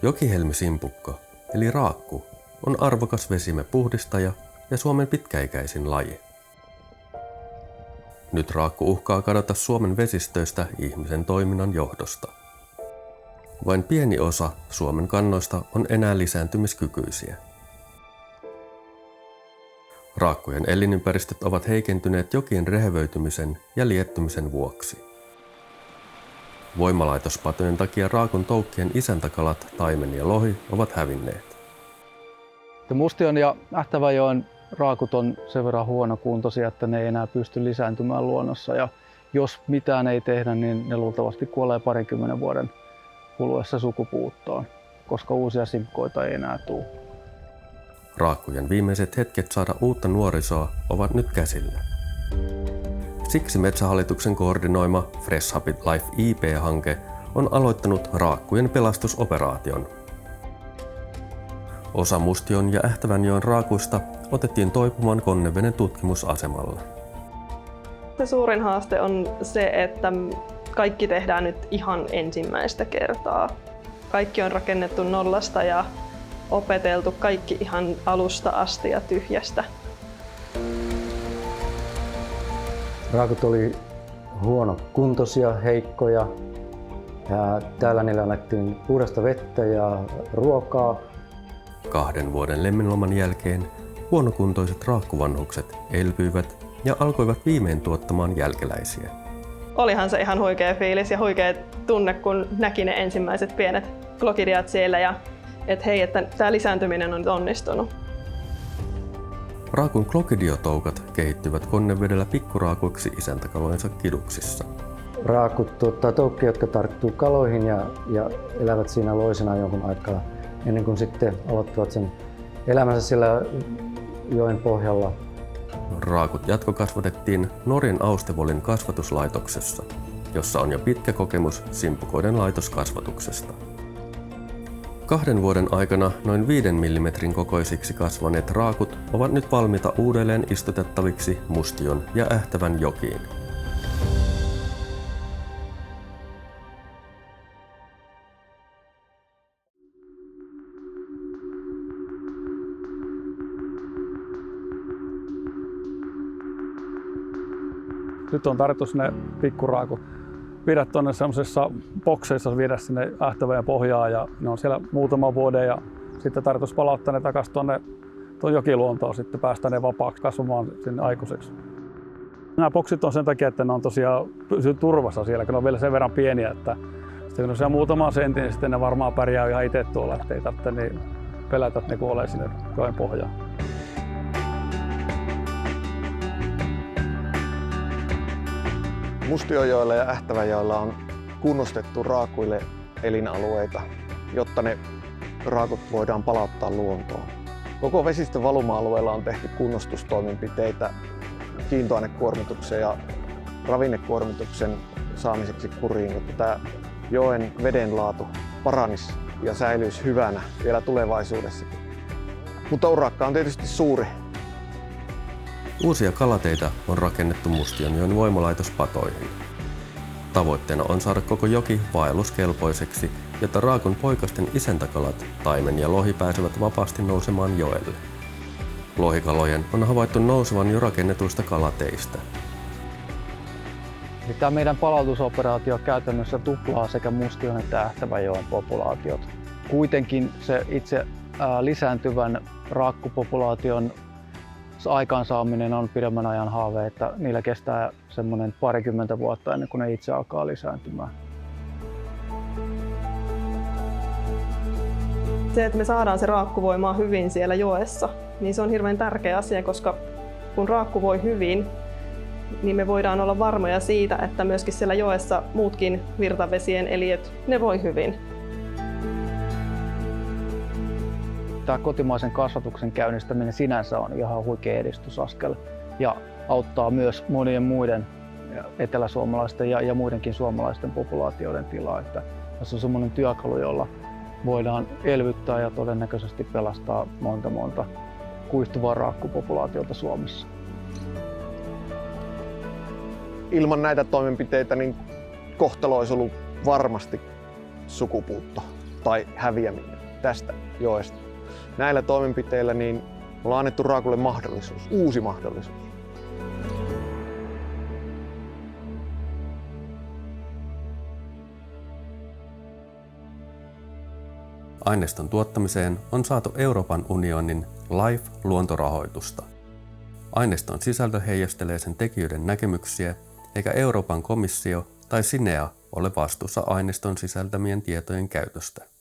Jokihelmisimpukka, eli raakku, on arvokas vesimme puhdistaja ja Suomen pitkäikäisin laji. Nyt raakku uhkaa kadota Suomen vesistöistä ihmisen toiminnan johdosta. Vain pieni osa Suomen kannoista on enää lisääntymiskykyisiä. Raakkujen elinympäristöt ovat heikentyneet jokien rehevöitymisen ja liettymisen vuoksi. Voimalaitospatojen takia raakun toukkien isäntäkalat, taimen ja lohi ovat hävinneet. Mustion ja Ähtävänjoen raakut on sen verran huonokuntoisia, että ne ei enää pysty lisääntymään luonnossa. Ja jos mitään ei tehdä, niin ne luultavasti kuolee 20 vuoden kuluessa sukupuuttoon, koska uusia simpkoita ei enää tule. Raakkujen viimeiset hetket saada uutta nuorisoa ovat nyt käsillä. Siksi Metsähallituksen koordinoima Fresh Habit Life IP-hanke on aloittanut raakkujen pelastusoperaation. Osa Mustion ja Ähtävänjoen raakuista otettiin toipumaan Konneveden tutkimusasemalle. Se suurin haaste on se, että kaikki tehdään nyt ihan ensimmäistä kertaa. Kaikki on rakennettu nollasta ja opeteltu kaikki ihan alusta asti ja tyhjästä. Raakut oli huonokuntoisia, heikkoja. Ja täällä niillä annettiin puhdasta vettä ja ruokaa. 2 vuoden lemmenloman jälkeen huonokuntoiset raakkuvanhukset elpyivät ja alkoivat viimein tuottamaan jälkeläisiä. Olihan se ihan huikea fiilis ja huikea tunne, kun näki ne ensimmäiset pienet klokidiat siellä ja että hei, että tämä lisääntyminen on nyt onnistunut. Raakun klokidiotoukat kehittyvät Konnevedellä pikkuraakuiksi isäntäkalojensa kiduksissa. Raakut toukkia, jotka tarttuu kaloihin ja elävät siinä loisena jonkun aikaa ennen kuin sitten aloittavat sen elämänsä siellä joen pohjalla. Raakut jatkokasvatettiin Norjan Austevollin kasvatuslaitoksessa, jossa on jo pitkä kokemus simpukoiden laitoskasvatuksesta. 2 vuoden aikana noin 5 mm kokoisiksi kasvaneet raakut ovat nyt valmiita uudelleen istutettaviksi Mustion ja Ähtävän jokiin. Nyt on tarkoitus ne pikkuraakut viedä tuonne semmoisessa bokseissa, viedä sinne Ähtävänjoen pohjaan ja ne on siellä muutaman vuoden ja sitten tarkoitus palauttaa ne takaisin tuonne jokiluontoon, sitten päästä ne vapaaksi kasvamaan sinne aikuiseksi. Nämä boksit on sen takia, että ne on tosiaan pysyy turvassa siellä, kun ne on vielä sen verran pieniä, että sitten kun ne on siellä muutaman sentin, niin sitten ne varmaan pärjää ihan itse tuolla, ettei tarvitse niin pelätä, että ne kuolee sinne joen pohjaan. Mustionjoella ja Ähtävänjoella on kunnostettu raakuille elinalueita, jotta ne raakut voidaan palauttaa luontoon. Koko vesistön valuma-alueella on tehty kunnostustoimenpiteitä kiintoainekuormituksen ja ravinnekuormituksen saamiseksi kuriin, jotta tämä joen vedenlaatu paranisi ja säilyisi hyvänä vielä tulevaisuudessakin. Mutta urakka on tietysti suuri. Uusia kalateitä on rakennettu Mustionjoen voimalaitospatoihin. Tavoitteena on saada koko joki vaelluskelpoiseksi, jotta raakun poikasten isäntäkalat, taimen ja lohi pääsevät vapaasti nousemaan joelle. Lohikalojen on havaittu nousevan jo rakennetuista kalateistä. Tämä meidän palautusoperaatio käytännössä tuplaa sekä Mustion että Ähtävänjoen populaatiot. Kuitenkin se itse lisääntyvän raakkupopulaation aikaansaaminen on pidemmän ajan haave, että niillä kestää semmoinen 20 vuotta ennen kuin ne itse alkaa lisääntymään. Se, että me saadaan se raakku voimaan hyvin siellä joessa, niin se on hirveän tärkeä asia, koska kun raakku voi hyvin, niin me voidaan olla varmoja siitä, että myöskin siellä joessa muutkin virtavesien eliöt, ne voi hyvin. Tämä kotimaisen kasvatuksen käynnistäminen sinänsä on ihan huikea edistysaskel ja auttaa myös monien muiden eteläsuomalaisten ja muidenkin suomalaisten populaatioiden tilaa. Että tässä on semmoinen työkalu, jolla voidaan elvyttää ja todennäköisesti pelastaa monta kuihtuvaa raakkupopulaatiota Suomessa. Ilman näitä toimenpiteitä niin kohtalo olisi ollut varmasti sukupuutto tai häviäminen. tästä joesta. Näillä toimenpiteillä niin ollaan annettu raakulle mahdollisuus, uusi mahdollisuus. Aineiston tuottamiseen on saatu Euroopan unionin LIFE-luontorahoitusta. Aineiston sisältö heijastelee sen tekijöiden näkemyksiä, eikä Euroopan komissio tai SINEA ole vastuussa aineiston sisältämien tietojen käytöstä.